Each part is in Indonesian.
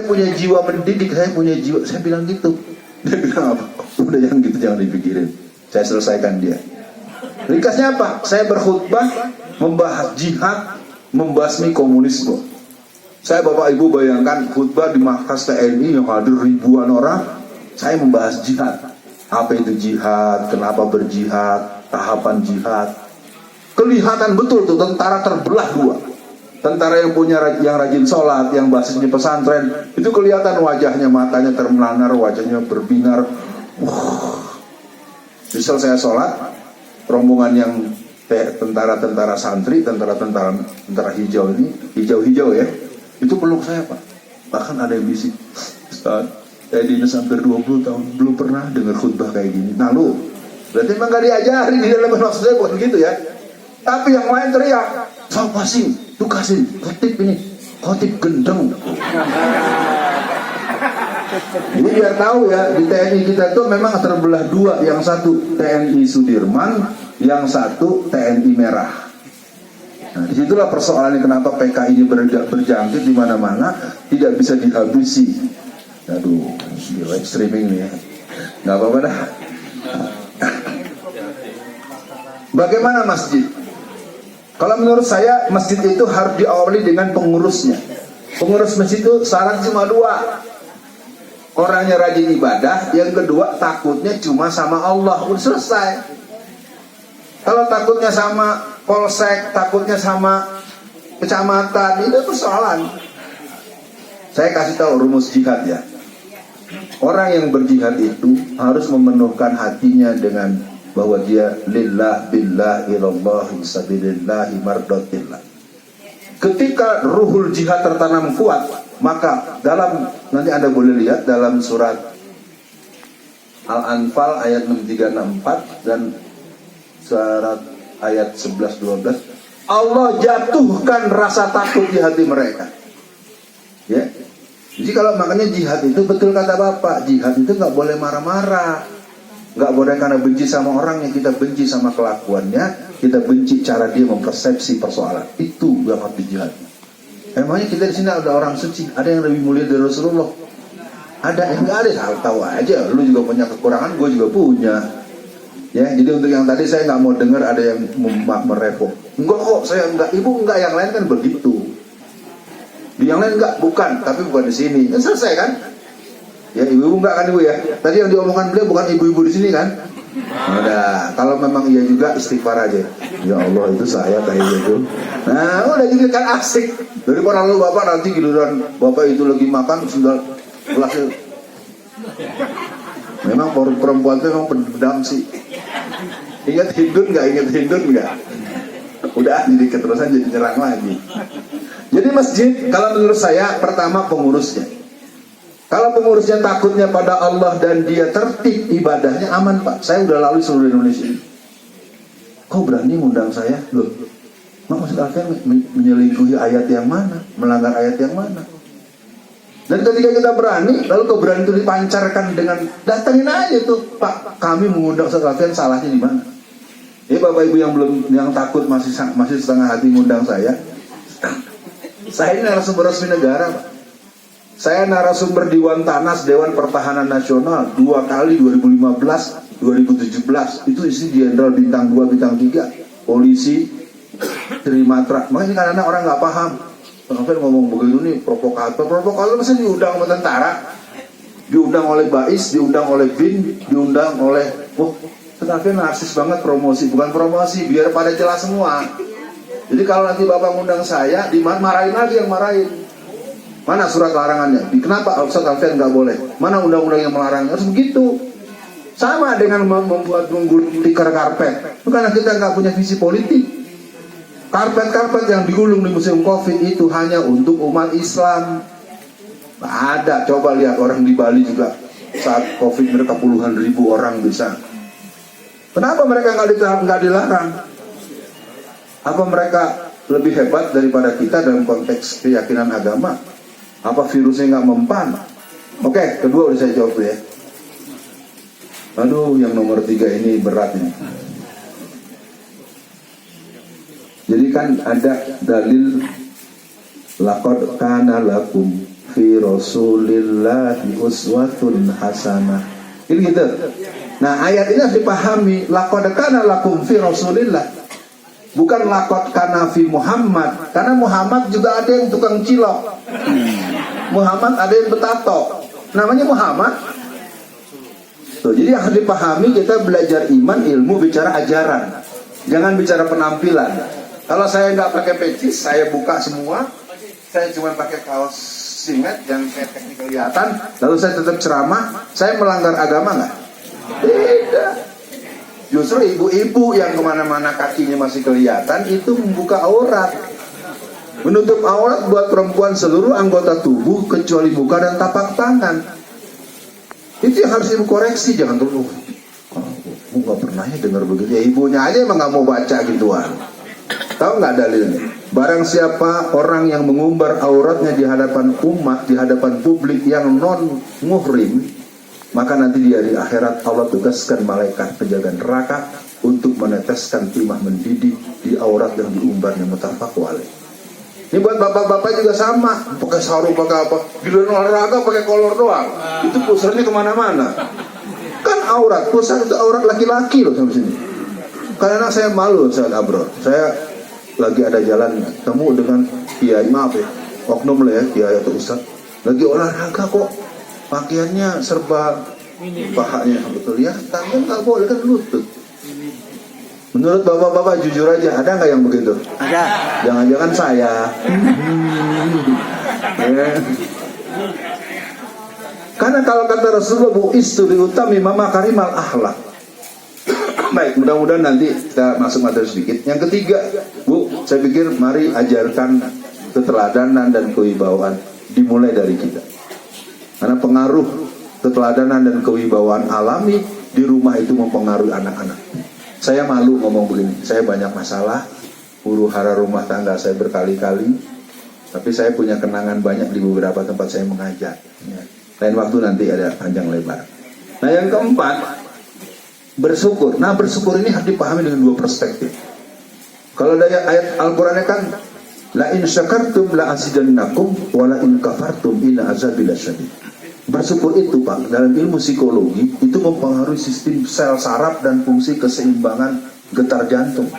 punya jiwa mendidik, saya punya jiwa. Saya bilang gitu. Dia bilang apa? Udah jangan gitu, jangan dipikirin. Saya selesaikan dia. Ringkasnya apa? Saya berkhutbah membahas jihad, membasmi komunisme. Saya Bapak Ibu bayangkan khutbah di markas TNI yang hadir ribuan orang. Saya membahas jihad. Apa itu jihad? Kenapa berjihad? Tahapan jihad. Kelihatan betul tuh tentara terbelah dua. Tentara yang rajin sholat, yang basisnya pesantren, itu kelihatan wajahnya, matanya termelanar, wajahnya berbinar. Misal saya sholat, rombongan yang tentara-tentara santri, tentara hijau ini, hijau-hijau ya, itu peluk saya Pak. Bahkan ada yang bisik, Ustaz, saya dinas hampir 20 tahun belum pernah dengar khutbah kayak gini. Nah lu, berarti memang gak diajarin di dalam maksudnya bukan gitu ya. Tapi yang lain teriak, tuh kasih khotib ini, khotib gendeng. Ini biar tahu ya, di TNI kita itu memang terbelah dua. Yang satu TNI Sudirman, yang satu TNI Merah. Nah, disitulah persoalannya kenapa PK ini berjangkit di mana-mana, tidak bisa dihabisi. Aduh, live streaming nih ya. Nggak apa-apa dah. Bagaimana masjid? Kalau menurut saya masjid itu harus diawali dengan pengurusnya. Pengurus masjid itu syarat cuma dua. Orangnya rajin ibadah. Yang kedua takutnya cuma sama Allah. Udah selesai. Kalau takutnya sama polsek, takutnya sama kecamatan, itu persoalan. Saya kasih tahu rumus jihad ya. Orang yang berjihad itu harus memenuhkan hatinya dengan bahwa dia lillah billah ilallahi sabilillahi mardatillah. Ketika ruhul jihad tertanam kuat, maka dalam, nanti Anda boleh lihat dalam surat Al-Anfal ayat 6364 dan surat ayat 11-12, Allah jatuhkan rasa takut di hati mereka. Ya. Jadi kalau makanya jihad itu betul kata Bapak, jihad itu nggak boleh marah-marah. Nggak boleh karena benci sama orangnya, kita benci sama kelakuannya, kita benci cara dia mempersepsi persoalan. Itu yang harus dijihad. Emangnya kita di sini ada orang suci, ada yang lebih mulia dari Rasulullah? Ada yang nggak ada, tahu aja. Lu juga punya kekurangan, gue juga punya. Ya, jadi untuk yang tadi saya nggak mau dengar ada yang merepot. Enggak kok, saya enggak, ibu enggak, yang lain kan begitu. Di yang lain enggak, bukan, tapi bukan di sini. Kan selesai kan? Ya ibu-ibu enggak kan ibu ya? Tadi yang diomongkan beliau bukan ibu-ibu di sini kan? Udah, kalau memang iya juga istighfar aja. Ya Allah itu saya kayak gitu. Nah udah jadi kan asik. Daripada lalu bapak nanti giliran bapak itu lagi makan sudah gelasnya. Memang perempuan itu memang pendam sih. Ingat Hindun nggak? Udah jadi keterusan jadi nyerang lagi. Jadi masjid kalau menurut saya pertama pengurusnya. Kalau pengurusnya takutnya pada Allah dan dia tertib ibadahnya, aman Pak. Saya udah lalui seluruh Indonesia. Kok berani ngundang saya? Loh, maksud Alfian menyelingkuhi ayat yang mana? Melanggar ayat yang mana? Dan ketika kita berani, lalu keberanian itu dipancarkan dengan datangin aja tuh Pak, kami mengundang Ustaz Alfian, salahnya di mana? Bapak Ibu yang takut masih setengah hati ngundang saya. Saya ini narasumber resmi negara Pak. Saya narasumber Dewan Tanas, Dewan Pertahanan Nasional 2 kali 2015, 2017. Itu isi jenderal bintang 2, bintang 3, polisi, Trimatra. Makanya kadang-kadang orang nggak paham. Sampai ngomong begitu nih provokator masa diundang sama tentara, diundang oleh Bais, diundang oleh BIN, diundang oleh tetapi narsis banget promosi, bukan promosi, biar pada jelas semua. Jadi kalau nanti Bapak ngundang saya, dimarahin lagi yang marahin. Mana surat larangannya? Kenapa Ustaz Alfian nggak boleh? Mana undang-undang yang melarangnya? Harus begitu. Sama dengan membuat menggulung tikar karpet. Itu karena kita nggak punya visi politik. Karpet-karpet yang digulung di musim Covid itu hanya untuk umat Islam. Nggak ada. Coba lihat orang di Bali juga saat Covid mereka puluhan ribu orang bisa. Kenapa mereka nggak dilarang? Apa mereka lebih hebat daripada kita dalam konteks keyakinan agama? Apa virusnya nggak mempan? Oke, kedua udah saya jawab ya. Aduh, yang nomor 3 ini berat ini. Jadi kan ada dalil laqad kana lakum fi rasulillahi uswatun hasanah. Ini gitu. Nah, ayat ini harus dipahami. Laqad kana lakum fi rasulillah. Bukan laqad kana fi Muhammad. Karena Muhammad juga ada yang tukang cilok. Muhammad ada yang betato. Namanya Muhammad. Tuh, jadi harus dipahami, kita belajar iman, ilmu, bicara ajaran. Jangan bicara penampilan. Kalau saya nggak pakai peci, saya buka semua. Saya cuma pakai kaos singlet yang kayak teknik kelihatan. Lalu saya tetap ceramah. Saya melanggar agama nggak? Tidak. Justru ibu-ibu yang kemana-mana kakinya masih kelihatan itu membuka aurat. Menutup aurat buat perempuan seluruh anggota tubuh kecuali muka dan tapak tangan. Itu yang harus ibu koreksi. Jangan dulu. Aku nggak pernah ya dengar begitu. Ya ibunya aja emang nggak mau baca gituan. Tahu nggak dalilnya? Barang siapa orang yang mengumbar auratnya di hadapan umat, di hadapan publik yang non muhrim, maka nanti di hari akhirat Allah tugaskan malaikat penjaga neraka untuk meneteskan timah mendidih di aurat yang diumbarnya, muttafaqun alaih. Ini buat bapak-bapak juga sama. Pakai sarung, pakai apa? Giliran olahraga pakai kolor doang. Itu pusarnya kemana-mana. Kan aurat, pusar itu aurat laki-laki loh sampai sini. Karena saya malu saat Abror. Saya lagi ada jalan ketemu dengan kiai, maaf ya, oknum lah ya, kiai atau ustaz. Lagi olahraga kok pakaiannya serba pahanya betul ya, tangan nggak boleh kan lutut. Menurut bapak-bapak jujur aja, ada nggak yang begitu? Ada. Jangan-jangan saya. Karena kalau kata Rasulullah, bu istri utami mama karimal akhlak. Baik, mudah-mudahan nanti kita masuk materi sedikit. Yang ketiga, Bu, saya pikir mari ajarkan keteladanan dan kewibawaan dimulai dari kita. Karena pengaruh keteladanan dan kewibawaan alami di rumah itu mempengaruhi anak-anak. Saya malu ngomong begini, saya banyak masalah, huru hara rumah tangga saya berkali-kali, tapi saya punya kenangan banyak di beberapa tempat saya mengajar. Ya. Lain waktu nanti ada panjang lebar. Nah yang keempat, bersyukur. Nah bersyukur ini harus dipahami dengan dua perspektif. Kalau dari ayat Al-Qurannya kan, la in syakartum la azidannakum wa la in kafartum inna azabi lasyadid. Bersyukur itu Pak, dalam ilmu psikologi itu mempengaruhi sistem sel saraf dan fungsi keseimbangan getar jantung.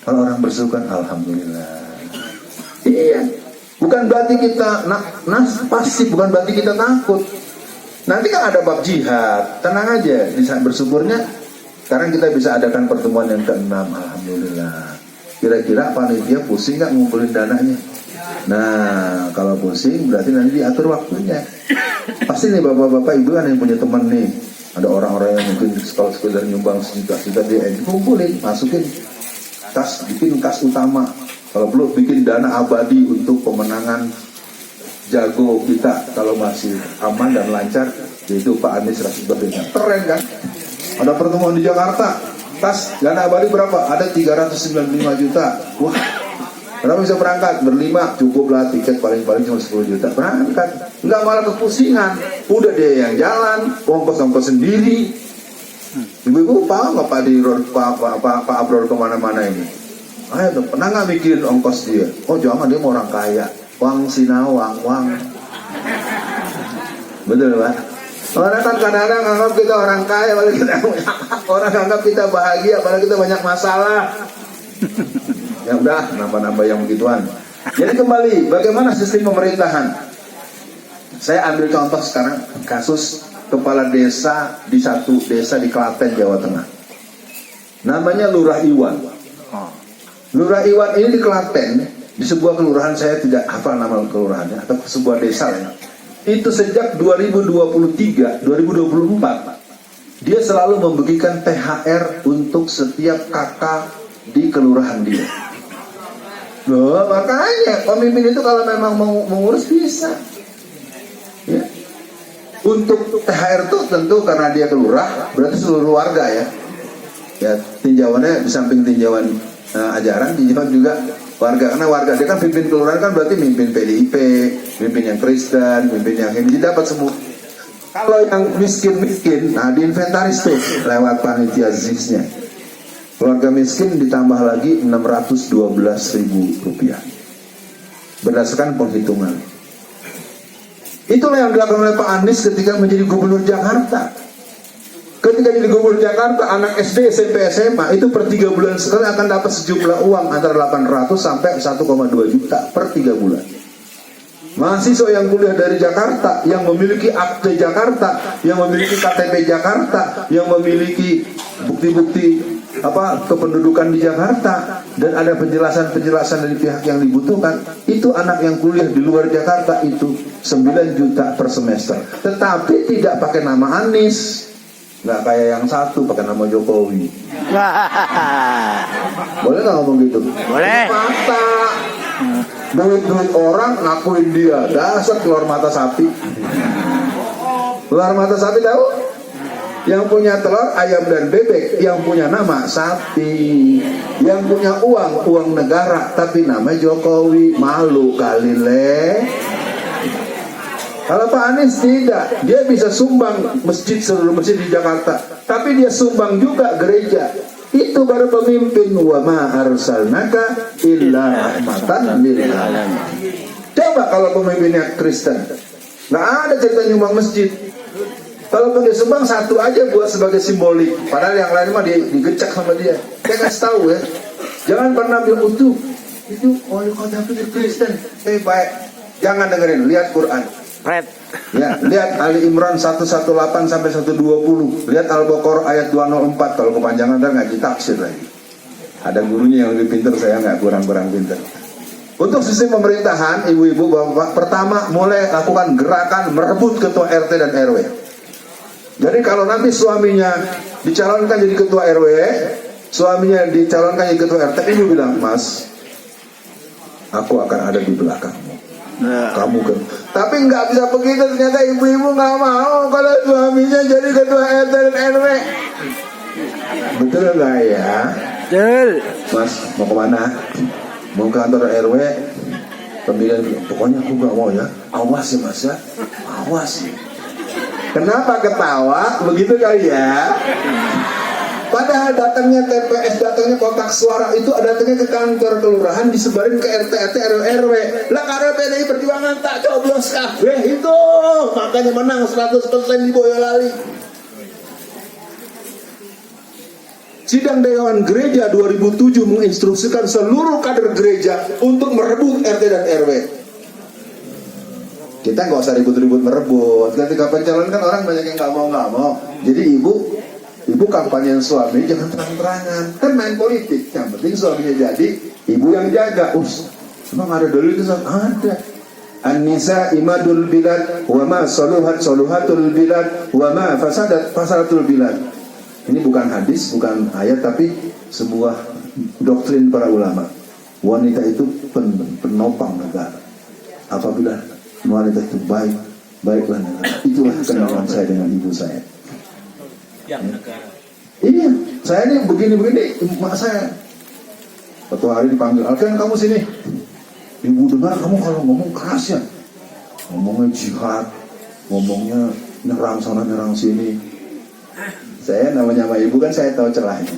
Kalau orang bersyukur, alhamdulillah. Iya. Bukan berarti kita pasif, bukan berarti kita takut. Nanti kan ada bab jihad, tenang aja. Di saat bersyukurnya, sekarang kita bisa adakan pertemuan yang ke-6, alhamdulillah. Kira-kira panitia pusing nggak ngumpulin dananya? Nah, kalau pusing berarti nanti diatur waktunya. Pasti nih bapak-bapak ibu kan yang punya teman nih, ada orang-orang yang mungkin sekolah-sekolah nyumbang sejuta-juta dia kumpulin, masukin kas, bikin kas utama. Kalau perlu bikin dana abadi untuk pemenangan jago kita kalau masih aman dan lancar, yaitu Pak Anies Rashid Baswedan. Keren kan? Ada pertemuan di Jakarta, tas dana abadi berapa? Ada 395 juta. Wah, berapa bisa berangkat? Berlima, cukuplah tiket paling-paling cuma 10 juta. Berangkat, nggak malah kepusingan. Udah dia yang jalan, ongkos-ongkos sendiri. Ibu-ibu paham nggak Pak Abror kemana-mana ini? Ayo dong, pernah nggak mikirin ongkos dia? Oh jangan, dia mau orang kaya. Wang sinawang, wang. Betul Pak? Orang kan kadang-kadang anggap kita orang kaya, padahal kita orang anggap kita bahagia, padahal kita banyak masalah. Ya udah, nambah-nambah yang begituan. Jadi kembali, bagaimana sistem pemerintahan? Saya ambil contoh sekarang kasus kepala desa di satu desa di Klaten, Jawa Tengah. Namanya Lurah Iwan. Lurah Iwan ini di Klaten, di sebuah kelurahan, saya tidak hafal nama kelurahannya, atau sebuah desa ya. Itu sejak 2023, 2024 dia selalu membagikan THR untuk setiap kakak di kelurahan dia. Loh, makanya pemimpin itu kalau memang mau mengurus bisa ya. Untuk THR itu tentu karena dia kelurah, berarti seluruh warga ya. Ya, tinjauannya di samping tinjauan ajaran, tinjauan juga warga, karena warga dia kan pimpin kelurahan kan berarti mimpin PDIP, mimpin yang Kristen, mimpin yang ini dapat semua. Kalau yang miskin-miskin, nah diinventaris tuh lewat panitia ZIS-nya. Keluarga miskin ditambah lagi 612.000 rupiah berdasarkan penghitungan. Itulah yang dilakukan oleh Pak Anies ketika menjadi gubernur Jakarta. Ketika jadi gubernur Jakarta, anak SD, SMP, SMA itu per 3 bulan sekali akan dapat sejumlah uang antara 800 sampai 1,2 juta per 3 bulan. Mahasiswa yang kuliah dari Jakarta, yang memiliki akte Jakarta, yang memiliki KTP Jakarta, yang memiliki bukti-bukti kependudukan di Jakarta, dan ada penjelasan-penjelasan dari pihak yang dibutuhkan, itu anak yang kuliah di luar Jakarta itu 9 juta per semester. Tetapi tidak pakai nama Anies, nggak kayak yang satu pakai nama Jokowi. Boleh nggak ngomong gitu? Boleh. Mata duit orang ngakuin dia, dasar keluar mata sapi. Keluar mata sapi tahu? Yang punya telur, ayam dan bebek, yang punya nama sapi, yang punya uang negara, tapi nama Jokowi. Malu kali le. Kalau Pak Anies tidak, dia bisa sumbang seluruh masjid di Jakarta, tapi dia sumbang juga gereja. Itu baru pemimpin. Wa ma arsalnaka illa rahmatan lil alamin. Coba kalau pemimpinnya Kristen, nggak ada cerita nyumbang masjid. Kalau dia sumbang satu aja buat sebagai simbolik, padahal yang lain mah digecek sama dia. Saya kasih tahu ya, jangan pernah bilang itu wali kota Kristen. Baik, jangan dengerin, lihat Quran. Red. Ya, lihat Ali Imran 118 sampai 120. Lihat Al-Baqarah ayat 204. Kalau kepanjangan ntar ngaji tafsir lagi. Ada gurunya yang lebih pintar, saya nggak kurang pintar. Untuk sistem pemerintahan, ibu-ibu, bapak, pertama mulai lakukan gerakan merebut ketua RT dan RW. Jadi kalau nanti suaminya dicalonkan jadi ketua RW, suaminya dicalonkan jadi ketua RT, ibu bilang, Mas, aku akan ada di belakangmu. Kamu kan, tapi nggak bisa begitu. Ternyata ibu-ibu nggak mau kalau suaminya jadi ketua RT dan RW. Betul nggak ya? Betul. Mas mau kemana? Mau ke kantor RW? Pemilihan, pokoknya aku nggak mau ya. Awas ya Mas ya, awas. Kenapa ketawa? Begitu kali ya? Padahal datangnya TPS, datangnya kotak suara itu datangnya ke kantor kelurahan, disebarin ke RT, RW. Lah karena PDI Perjuangan tak coblos kabeh itu, makanya menang 100% di Boyolali. Sidang Dewan Gereja 2007 menginstruksikan seluruh kader gereja untuk merebut RT dan RW. Kita nggak usah ribut-ribut merebut. Ketika pencalonan kan orang banyak yang nggak mau. Jadi ibu kampanyen suami jangan terang-terangan, kan main politik. Yang penting suaminya jadi, ibu yang jaga. Emang ada dalil itu? Ada. An-nisa imadul bilad wa ma saluhatul bilad wa ma fasadatul bilad. Ini bukan hadis, bukan ayat, tapi sebuah doktrin para ulama. Wanita itu penopang negara. Apabila wanita itu baiklah negara. Itulah kenalan saya dengan ibu saya. Negara. Iya, saya ini begini, mak saya. Suatu hari dipanggil, Alkian kamu sini. Ibu dengar kamu kalau ngomong keras ya. Ngomongnya jihad, ngomongnya nyerang sana nyerang sini. Saya namanya sama ibu kan saya tahu celahnya.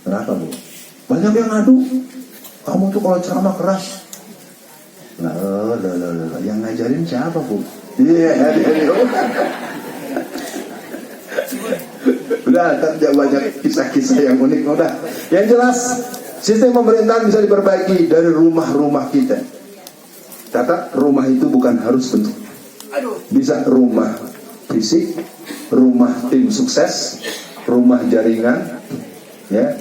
Kenapa bu? Banyak yang ngadu. Kamu tuh kalau ceramah keras. Lah, yang ngajarin siapa bu? Iya, udah, banyak kisah-kisah yang unik. Udah, yang jelas sistem pemerintahan bisa diperbaiki dari rumah-rumah kita. Catat, rumah itu bukan harus bentuk. Bisa rumah fisik, rumah tim sukses, rumah jaringan, ya.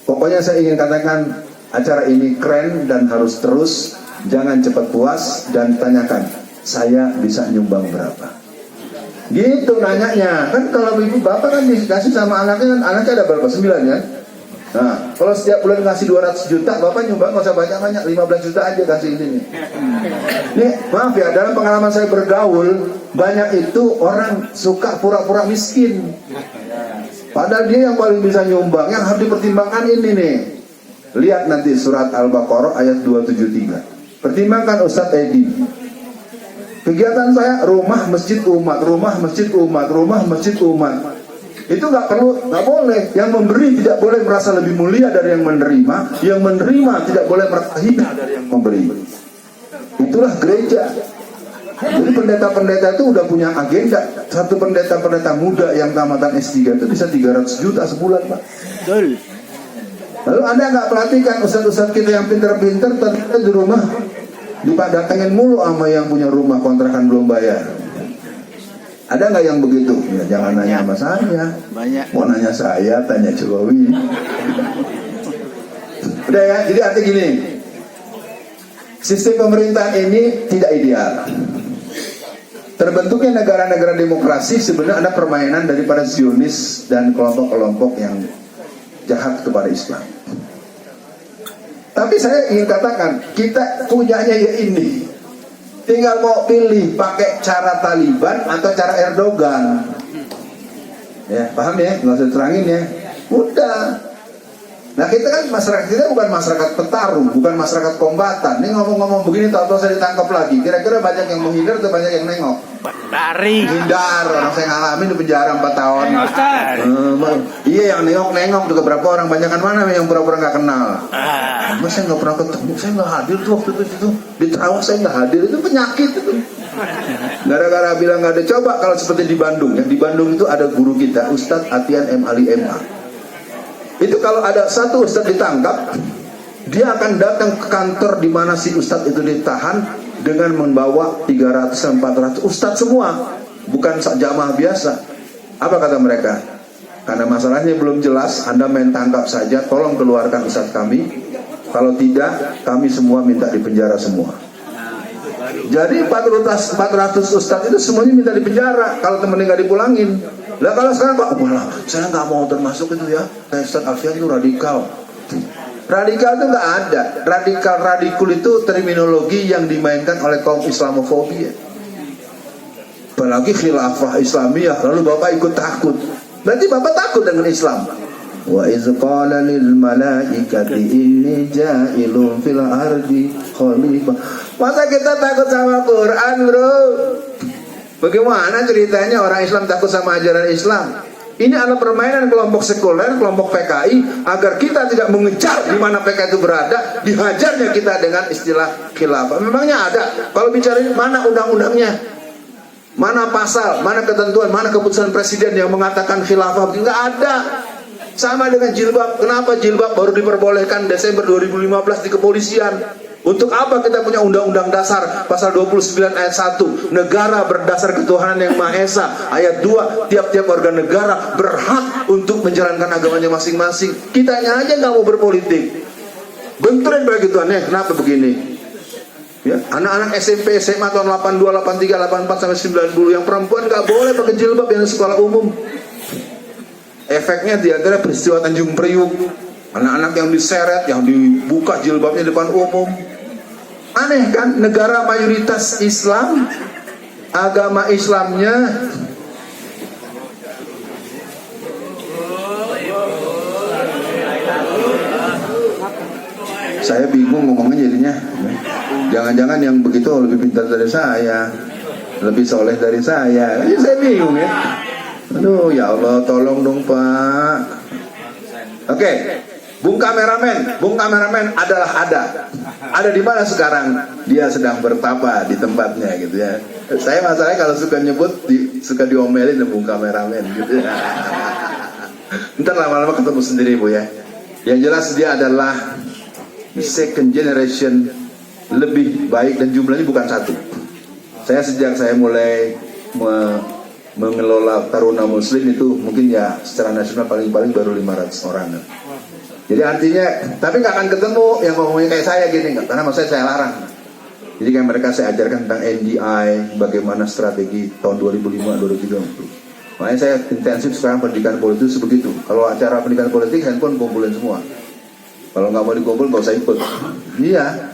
Pokoknya saya ingin katakan acara ini keren dan harus terus. Jangan cepat puas dan tanyakan, saya bisa nyumbang berapa? Gitu nanyanya. Kan kalau ibu bapak kan dikasih sama anaknya, kan anaknya ada berapa? 9 ya. Nah, kalau setiap bulan ngasih 200 juta, bapak nyumbang nggak usah banyak-banyak, 15 juta aja kasih ini nih. Nih, maaf ya, dalam pengalaman saya bergaul, banyak itu orang suka pura-pura miskin. Padahal dia yang paling bisa nyumbang. Yang harus dipertimbangkan ini nih. Lihat nanti surat Al-Baqarah ayat 273. Pertimbangkan Ustadz Edi. Kegiatan saya rumah masjid umat, rumah masjid umat, rumah masjid umat. Itu nggak boleh. Yang memberi tidak boleh merasa lebih mulia dari yang menerima. Yang menerima tidak boleh merasa hina dari yang memberi. Itulah gereja. Jadi pendeta-pendeta itu udah punya agenda. Satu pendeta-pendeta muda yang tamatan S3 itu bisa 300 juta sebulan, Pak. Betul. Lalu Anda nggak perhatikan ustadz-ustadz kita yang pinter-pinter ternyata di rumah didatengin mulu sama yang punya rumah kontrakan belum bayar. Ada nggak yang begitu? Ya, jangan nanya sama saya. Banyak. Mau nanya saya, tanya Jokowi. Udah ya, jadi arti gini. Sistem pemerintahan ini tidak ideal. Terbentuknya negara-negara demokrasi sebenarnya ada permainan daripada Zionis dan kelompok-kelompok yang jahat kepada Islam. Tapi saya ingin katakan, kita punyanya ya ini. Tinggal mau pilih pakai cara Taliban atau cara Erdogan. Ya, paham ya? Nggak usah terangin ya. Udah. Nah kita kan masyarakat kita bukan masyarakat petarung, bukan masyarakat kombatan. Ini ngomong-ngomong begini tahu-tahu saya ditangkap lagi. Kira-kira banyak yang menghindar atau banyak yang nengok? Lari. Hindar, orang saya ngalamin di penjara 4 tahun. Iya yang nengok-nengok juga berapa orang, banyakan mana yang pura-pura nggak kenal. Mas saya nggak pernah ketemu, saya nggak hadir tuh waktu itu di Terawak saya nggak hadir, itu penyakit itu. Gara-gara bilang nggak ada. Coba kalau seperti di Bandung, yang di Bandung itu ada guru kita Ustadz Atian M. Ali MA. Itu kalau ada satu ustadz ditangkap, dia akan datang ke kantor di mana si ustadz itu ditahan dengan membawa 300-400 ustadz semua, bukan jamaah biasa. Apa kata mereka? Karena masalahnya belum jelas, Anda main tangkap saja, tolong keluarkan ustadz kami. Kalau tidak, kami semua minta dipenjara semua. Jadi 400 ustadz itu semuanya minta dipenjara kalau temennya nggak dipulangin. Lah kalau sekarang Pak, saya nggak mau termasuk itu ya. Ustadz Alfian itu radikal. Radikal itu nggak ada. Radikul itu terminologi yang dimainkan oleh kaum Islamofobia. Apalagi khilafah Islamiyah. Lalu Bapak ikut takut. Berarti Bapak takut dengan Islam. Wa iz qala lil malaikati inni ja'ilun fil ardi khalifah. Masa kita takut sama Quran, bro? Bagaimana ceritanya orang Islam takut sama ajaran Islam? Ini adalah permainan kelompok sekuler, kelompok PKI, agar kita tidak mengejar di mana PKI itu berada, dihajarnya kita dengan istilah khilafah. Memangnya ada? Kalau bicara mana undang-undangnya? Mana pasal, mana ketentuan, mana keputusan presiden yang mengatakan khilafah? Enggak ada. Sama dengan jilbab. Kenapa jilbab baru diperbolehkan Desember 2015 di kepolisian? Untuk apa kita punya undang-undang dasar pasal 29 ayat 1, negara berdasar ketuhanan yang Maha Esa, ayat 2, tiap-tiap warga negara berhak untuk menjalankan agamanya masing-masing. Kitanya aja nggak mau berpolitik, benturin begituannya. Kenapa begini? Ya, anak-anak SMP, SMA tahun 82, 83, 84 sampai 90 yang perempuan nggak boleh pakai jilbab yang sekolah umum. Efeknya diantara peristiwa Tanjung Priuk, anak-anak yang diseret, yang dibuka jilbabnya di depan umum. Aneh kan, negara mayoritas Islam, agama Islamnya saya bingung ngomongnya jadinya. Jangan-jangan yang begitu lebih pintar dari saya, lebih soleh dari saya. Saya bingung ya. Aduh ya Allah, tolong dong Pak. Oke. Bung kameramen adalah ada di mana sekarang? Dia sedang bertapa di tempatnya gitu ya. Saya masalahnya kalau suka nyebut suka diomelin Bung kameramen gitu ya. Ntar lama-lama ketemu sendiri Bu ya. Yang jelas dia adalah second generation, lebih baik dan jumlahnya bukan satu. Sejak saya mulai mengelola Taruna Muslim itu mungkin ya secara nasional paling-paling baru 500 orang. Jadi artinya, tapi nggak akan ketemu yang ngomongnya kayak saya gini, nggak, karena maksudnya saya larang. Jadi kayak mereka saya ajarkan tentang NDI, bagaimana strategi tahun 2005-2030. Makanya saya intensif sekarang pendidikan politik sebegitu. Kalau acara pendidikan politik, handphone kumpulin semua. Kalau nggak mau dikumpul, nggak usah ikut. Iya.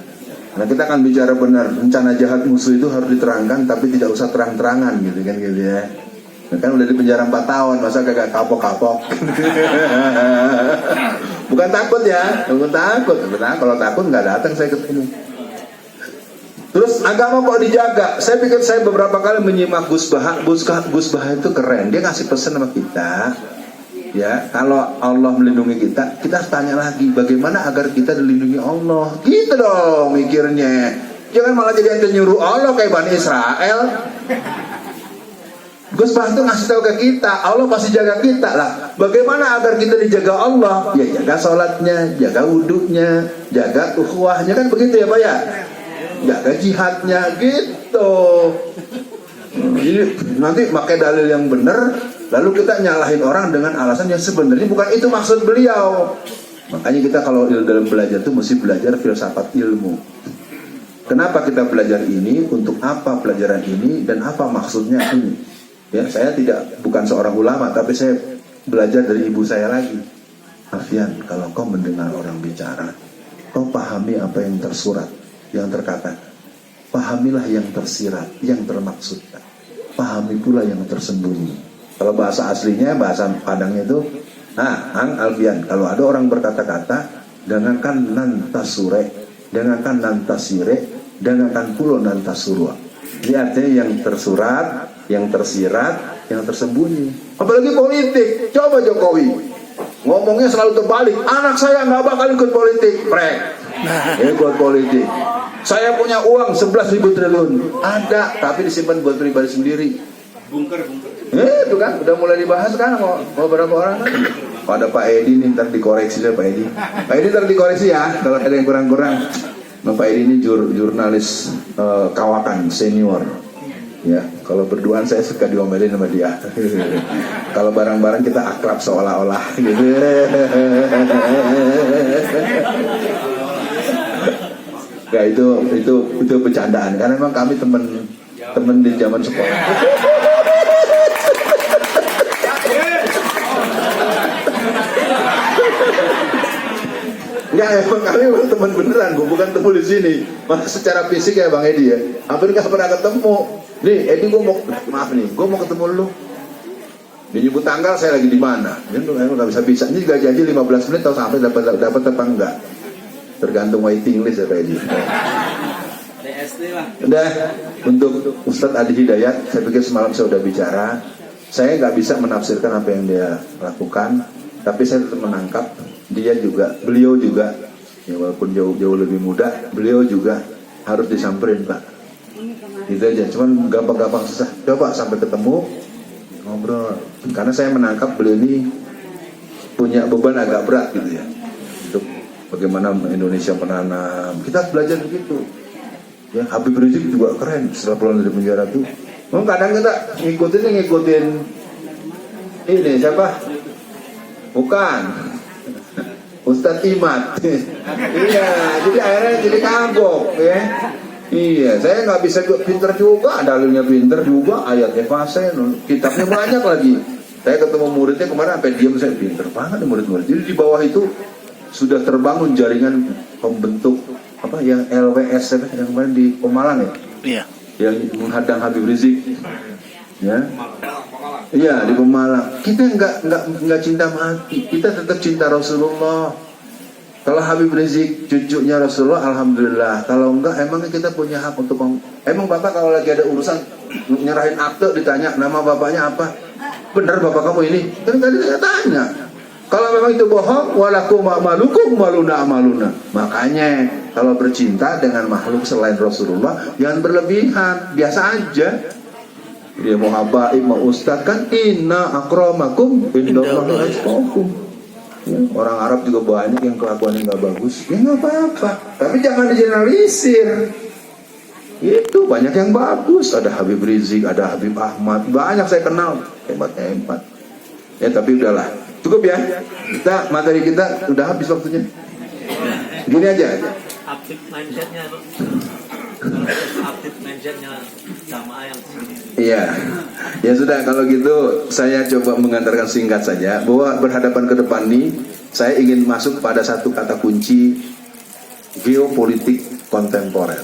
Nah kita akan bicara benar, rencana jahat musuh itu harus diterangkan, tapi tidak usah terang-terangan gitu kan gitu ya. Kan udah di penjara 4 tahun, masa kagak kapok-kapok. Bukan takut ya, bukan takut. Benar, kalau takut nggak datang saya ke sini. Terus agama kok dijaga? Saya pikir saya beberapa kali menyimak Gus Baha. Gus Baha itu keren. Dia ngasih pesan sama kita. Ya, kalau Allah melindungi kita harus tanya lagi bagaimana agar kita dilindungi Allah. Gitu dong mikirnya. Jangan malah jadi ente nyuruh Allah kayak Bani Israel. Gus Bah itu ngasih tahu ke kita, Allah pasti jaga kita lah. Bagaimana agar kita dijaga Allah? Ya jaga sholatnya, jaga wudhunya, jaga ukhuwahnya, kan begitu ya Pak ya? Jaga jihadnya gitu. Jadi nanti pakai dalil yang benar, lalu kita nyalahin orang dengan alasan yang sebenarnya bukan itu maksud beliau. Makanya kita kalau dalam belajar itu mesti belajar filsafat ilmu. Kenapa kita belajar ini? Untuk apa pelajaran ini? Dan apa maksudnya ini? Ya, saya bukan seorang ulama, tapi saya belajar dari ibu saya lagi. Alfian, kalau kau mendengar orang bicara, kau pahami apa yang tersurat, yang terkata. Pahamilah yang tersirat, yang termaksudkan. Pahami pula yang tersembunyi. Kalau bahasa aslinya, bahasa Padangnya itu, Alfian, kalau ada orang berkata-kata, dengarkan nantasure, dengarkan nantasire, dengarkan pula nantasurwa. Ini artinya yang tersurat, yang tersirat, yang tersembunyi. Apalagi politik. Coba Jokowi ngomongnya selalu terbalik. Anak saya nggak bakal ikut politik. Ikut politik. Saya punya uang 11.000 triliun. Ada, tapi disimpan buat pribadi sendiri. Bunker. Itu kan udah mulai dibahas kan mau beberapa orang kan. Pada Pak Edi nih, ntar dikoreksi deh Pak Edi. Pak Edi ntar dikoreksi ya kalau ada yang kurang-kurang. Pak Edi ini jurnalis kawakan senior. Ya, kalau berduaan saya suka diomelin sama dia. Kalau barang-barang kita akrab seolah-olah gitu. Ya itu bercandaan karena memang kami teman di zaman sekolah. Ya emang kami teman beneran, bukan temu di sini. Malah secara fisik ya Bang Edi ya. Hampir nggak pernah ketemu. Nih Edi, gue mau ketemu lu. Dia nyebut tanggal, saya lagi di mana. Ini nggak bisa. Ini juga janji 15 menit atau sampai dapat apa enggak. Tergantung waiting list ya Pak Edi. Udah, untuk Ustadz Adi Hidayat, saya pikir semalam saya udah bicara. Saya nggak bisa menafsirkan apa yang dia lakukan, tapi saya tetap menangkap. Beliau juga, ya walaupun jauh lebih muda, beliau juga harus disamperin Pak. Gitu aja, cuman gampang-gampang susah. Coba sampai ketemu, ngobrol. Karena saya menangkap beliau ini punya beban agak berat gitu ya. Untuk bagaimana Indonesia menanam. Kita belajar begitu. Ya, Habib Rizik juga keren setelah pulang dari penjara tuh. Kadang kita ngikutin ini siapa? Bukan. Ustadz Imad. Iya, jadi akhirnya jadi kagok ya. Iya, saya nggak bisa pinter juga, dalilnya pinter juga, ayatnya fase, kitabnya banyak lagi. Saya ketemu muridnya kemarin sampai diam, saya pinter banget nih murid-murid. Jadi di bawah itu sudah terbangun jaringan pembentuk apa yang LWS yang kemarin di Pemalang ya. Iya. Yang menghadang Habib Rizik. Ya. Iya di Pemalang. Kita nggak cinta mati, kita tetap cinta Rasulullah. Kalau Habib Rizik cucunya Rasulullah, alhamdulillah. Kalau enggak, emangnya kita punya hak untuk emang bapak kalau lagi ada urusan nyerahin akte ditanya nama bapaknya apa? Benar bapak kamu ini? Kan tadi saya tanya. Kalau memang itu bohong, walakum ma'malukum maluna amaluna. Makanya kalau bercinta dengan makhluk selain Rasulullah, jangan berlebihan, biasa aja. Dia mau habaib, mau ustad kan inna akramakum indallahi atqakum. Ya, orang Arab juga banyak yang kelakuannya nggak bagus. Ya nggak apa-apa, tapi jangan digeneralisir. Itu banyak yang bagus. Ada Habib Rizik, ada Habib Ahmad, banyak saya kenal hebat. Ya tapi udahlah, cukup ya. Materi kita udah habis waktunya. Gini aja. Update mindsetnya sama yang iya, ya sudah kalau gitu saya coba mengantarkan singkat saja bahwa berhadapan ke depan nih saya ingin masuk pada satu kata kunci geopolitik kontemporer.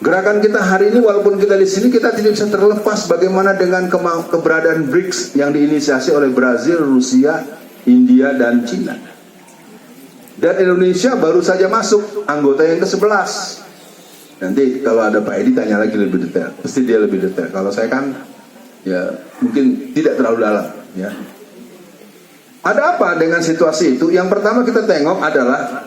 Gerakan kita hari ini walaupun kita di sini kita tidak bisa terlepas bagaimana dengan keberadaan BRICS yang diinisiasi oleh Brazil, Rusia, India dan Cina. Dan Indonesia baru saja masuk anggota yang ke-11. Nanti kalau ada Pak Edi tanya lagi lebih detail, pasti dia lebih detail. Kalau saya kan ya mungkin tidak terlalu dalam ya. Ada apa dengan situasi itu? Yang pertama kita tengok adalah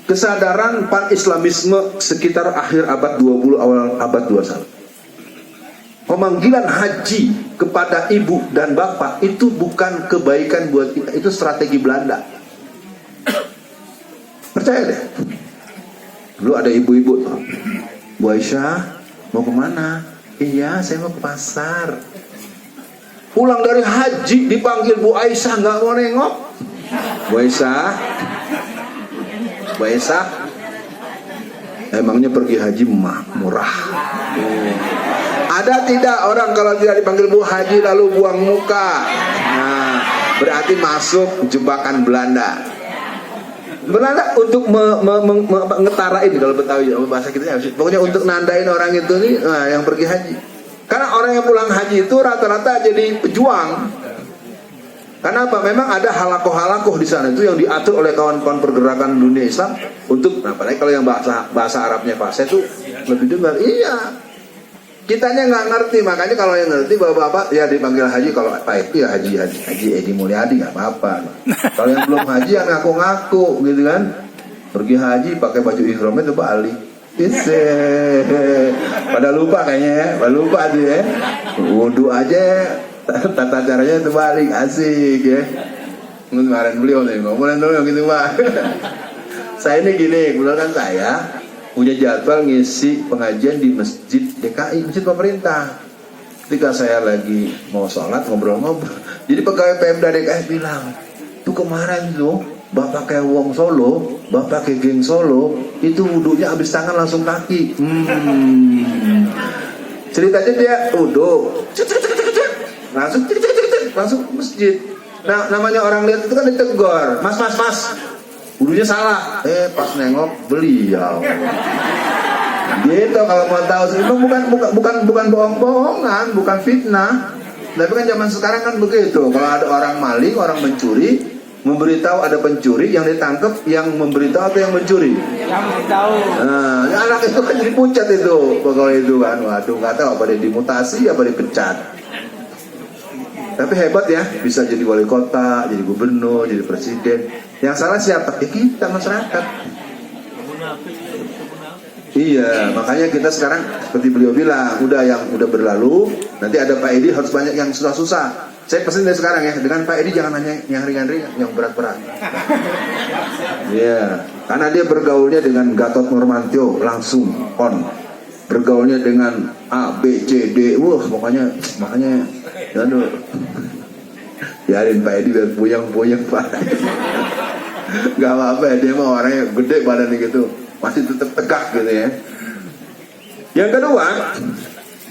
kesadaran pan-islamisme sekitar akhir abad 20 awal abad 21. Pemanggilan haji kepada ibu dan bapak itu bukan kebaikan buat kita, itu strategi Belanda. Percaya deh. Dulu ada ibu-ibu tuh, Bu Aisyah mau kemana? Iya, saya mau ke pasar. Pulang dari haji dipanggil Bu Aisyah, nggak mau nengok. Bu Aisyah, Bu Aisyah, emangnya pergi haji murah? Ada tidak orang kalau tidak dipanggil Bu Haji lalu buang muka? Nah, berarti masuk jebakan Belanda. Belanda untuk mengetarain, kalau Betawi bahasa kita, pokoknya untuk nandain orang itu nih, yang pergi haji. Karena orang yang pulang haji itu rata-rata jadi pejuang. Karena apa? Memang ada halakoh-halakoh di sana itu yang diatur oleh kawan-kawan pergerakan dunia Islam untuk, nah, apalagi kalau yang bahasa Arabnya fasih itu lebih dengar. Iya. Kitanya nggak ngerti, makanya kalau yang ngerti bapak-bapak ya dipanggil haji. Kalau Pak Edi ya haji Edi Mulyadi nggak apa-apa. Kalau yang belum haji yang ngaku-ngaku gitu kan, pergi haji pakai baju ihramnya itu balik. Pada lupa kayaknya ya, pada lupa tuh ya. Wudhu aja, tata caranya itu balik, asik ya. Kemarin beliau nih ngomongin dulu gitu Pak. Saya ini gini, kebetulan saya punya jadwal ngisi pengajian di masjid DKI, masjid pemerintah. Ketika saya lagi mau sholat ngobrol-ngobrol, jadi pegawai Pemda DKI bilang, tuh kemarin tuh bapak kayak wong Solo, bapak kayak geng Solo, itu wudhunya habis tangan langsung kaki. Ceritanya dia wudhu, langsung masjid. Nah, namanya orang lihat itu kan ditegur, mas, wudhunya salah. Pas nengok beliau. Gitu kalau mau tahu, bukan bohong-bohongan, bukan fitnah. Tapi kan zaman sekarang kan begitu. Kalau ada orang maling, orang mencuri, memberitahu ada pencuri, yang ditangkap yang memberitahu atau yang mencuri? Yang memberitahu. Nah, anak itu kan jadi pucat itu, pegawai itu kan. Waduh, nggak tahu apa dia dimutasi, apa dipecat. Tapi hebat ya, bisa jadi wali kota, jadi gubernur, jadi presiden. Yang salah siapa? Ya kita, masyarakat. Iya, makanya kita sekarang seperti beliau bilang, yang udah berlalu, nanti ada Pak Edi harus banyak yang susah-susah. Saya pesan dari sekarang ya, dengan Pak Edi jangan hanya yang ringan-ringan, yang berat-berat. Iya, karena dia bergaulnya dengan Gatot Nurmantio langsung on. Bergaulnya dengan A, B, C, D, makanya aduh. Biarin Pak Edi biar puyeng-puyeng Pak. Gak apa-apa ya, dia mah orangnya gede badannya gitu, masih tetap tegak gitu ya. Yang kedua,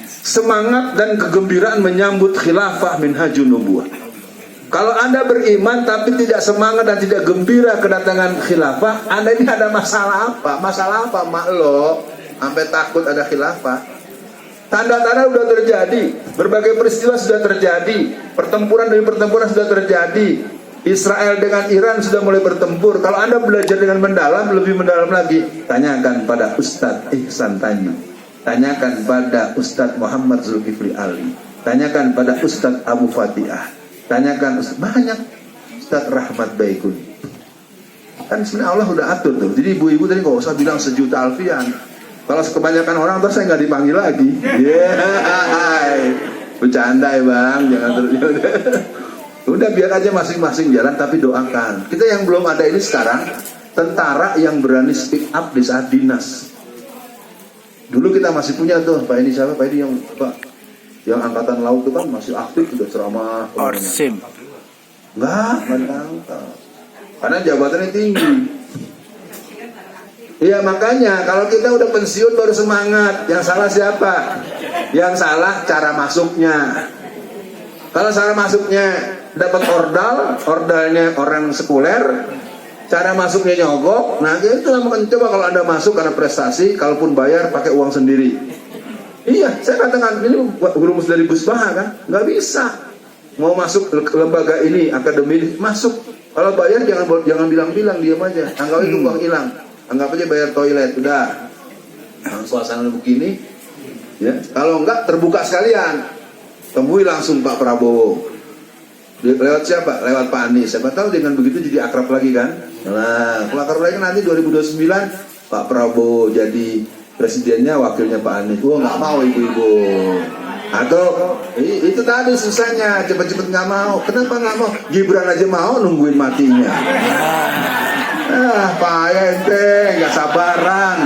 semangat dan kegembiraan menyambut khilafah minhajun nubuwah. Kalau Anda beriman tapi tidak semangat dan tidak gembira kedatangan khilafah, Anda ini ada masalah apa? Masalah apa mak lo sampai takut ada khilafah? Tanda-tanda sudah terjadi, berbagai peristiwa sudah terjadi, pertempuran demi pertempuran sudah terjadi. Israel dengan Iran sudah mulai bertempur. Kalau Anda belajar dengan mendalam, lebih mendalam lagi, tanyakan pada Ustadz Ihsan Tanjung, tanyakan pada Ustadz Muhammad Zulkifli Ali, tanyakan pada Ustadz Abu Fatihah, tanyakan banyak Ustadz Rahmat Baikuni. Kan sebenarnya Allah sudah atur tuh. Jadi ibu-ibu tadi nggak usah bilang sejuta alfian. Kalau kebanyakan orang terus saya nggak dipanggil lagi. Bercanda ya bang, jangan terus. Udah biar aja masing-masing jalan, tapi doakan. Kita yang belum ada ini sekarang, tentara yang berani speak up di saat dinas. Dulu kita masih punya tuh, Pak Edi siapa? Pak Edi yang angkatan laut itu kan masih aktif, sudah ceramah. Orsim. Enggak tahu. Karena jabatannya tinggi. Iya makanya kalau kita udah pensiun baru semangat. Yang salah siapa? Yang salah cara masuknya. Kalau cara masuknya dapat ordalnya orang sekuler, cara masuknya nyogok. Nah itu coba kalau Anda masuk karena prestasi, kalaupun bayar pakai uang sendiri. Iya, saya katakan ini rumus dari Gus Baha kan, nggak bisa. Mau masuk ke lembaga ini, akademi masuk. Kalau bayar jangan bilang-bilang, diam aja. Anggap itu uang hilang. Anggap aja bayar toilet, udah. Nah, suasana begini, ya. Kalau enggak terbuka sekalian, temui langsung Pak Prabowo. Lewat siapa? Lewat Pak Anies. Siapa tahu dengan begitu jadi akrab lagi kan? Nah, kalau akrab lagi nanti 2029 Pak Prabowo jadi presidennya, wakilnya Pak Anies. Wah, nggak mau ibu-ibu. Atau itu tadi susahnya, cepet-cepet nggak mau. Kenapa nggak mau? Gibran aja mau, nungguin matinya. Pak ente nggak sabaran.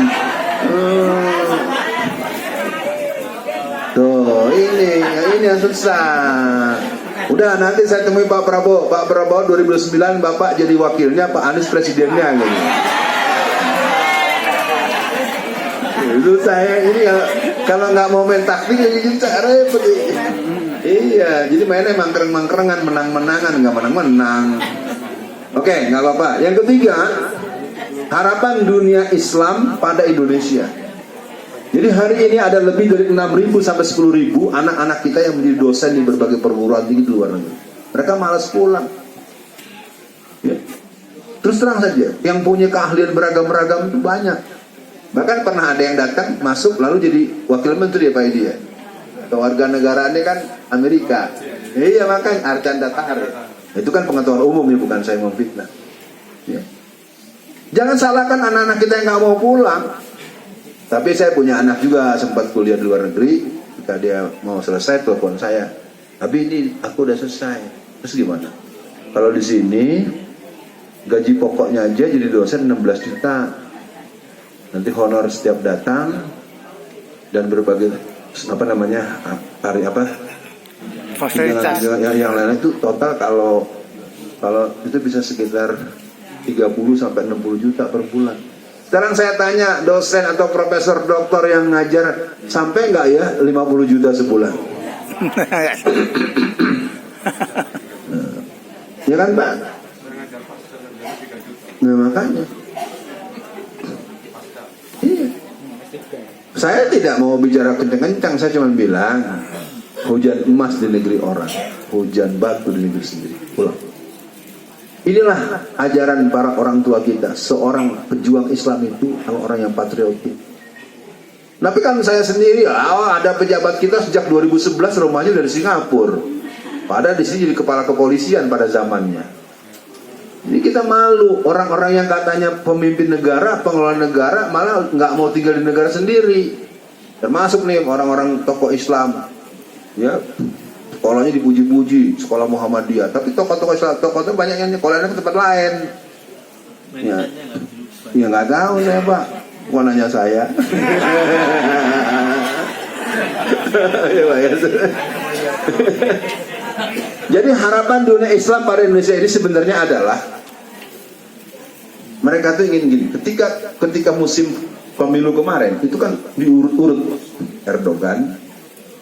Tuh, ini yang susah. Udah, nanti saya temui Pak Prabowo. Pak Prabowo 2009 Bapak jadi wakilnya, Pak Anies presidennya gitu. Itu saya ini kalau nggak mau main taktik jadi cara repot. Iya, jadi mainnya mangkreng-mangkrengan, menang-menangan, nggak menang-menang. Oke, nggak apa-apa. Yang ketiga, harapan dunia Islam pada Indonesia. Jadi hari ini ada lebih dari 6.000 sampai 10.000 anak-anak kita yang menjadi dosen di berbagai perguruan tinggi di luar negeri. Mereka malas pulang. Ya. Terus terang saja, yang punya keahlian beragam-beragam itu banyak. Bahkan pernah ada yang datang masuk lalu jadi wakil menteri ya Pak Edi ya. Kewarganegaraannya kan Amerika. Iya, makanya Arcanda Tahar. Itu kan pengetahuan umum ya, bukan saya memfitnah. Ya. Jangan salahkan anak-anak kita yang nggak mau pulang. Tapi saya punya anak juga sempat kuliah di luar negeri. Ketika dia mau selesai telepon saya. Tapi ini aku udah selesai. Terus gimana? Kalau di sini gaji pokoknya aja jadi dosen 16 juta. Nanti honor setiap datang dan berbagai apa namanya fasilitas yang lain itu total kalau itu bisa sekitar 30 sampai 60 juta per bulan. Sekarang saya tanya dosen atau profesor doktor yang ngajar sampai nggak ya 50 juta sebulan? Ya kan Pak? Nah makanya. Iya. Saya tidak mau bicara kencang-kencang, saya cuma bilang hujan emas di negeri orang, hujan batu di negeri sendiri. Pulang. Inilah ajaran para orang tua kita. Seorang pejuang Islam itu orang yang patriotik. Tapi kan saya sendiri, ada pejabat kita sejak 2011 rumahnya dari Singapura. Padahal di sini jadi kepala kepolisian pada zamannya. Jadi kita malu, orang-orang yang katanya pemimpin negara, pengelola negara, malah nggak mau tinggal di negara sendiri. Termasuk nih orang-orang tokoh Islam, ya. Sekolahnya dipuji-puji, sekolah Muhammadiyah. Tapi tokoh-tokoh Islam, tokoh itu banyak yang sekolahnya ke tempat lain. Ya nggak tahu saya Pak, bukan nanya saya. Jadi harapan dunia Islam pada Indonesia ini sebenarnya adalah mereka tuh ingin gini. Ketika musim pemilu kemarin itu kan diurut-urut Erdogan,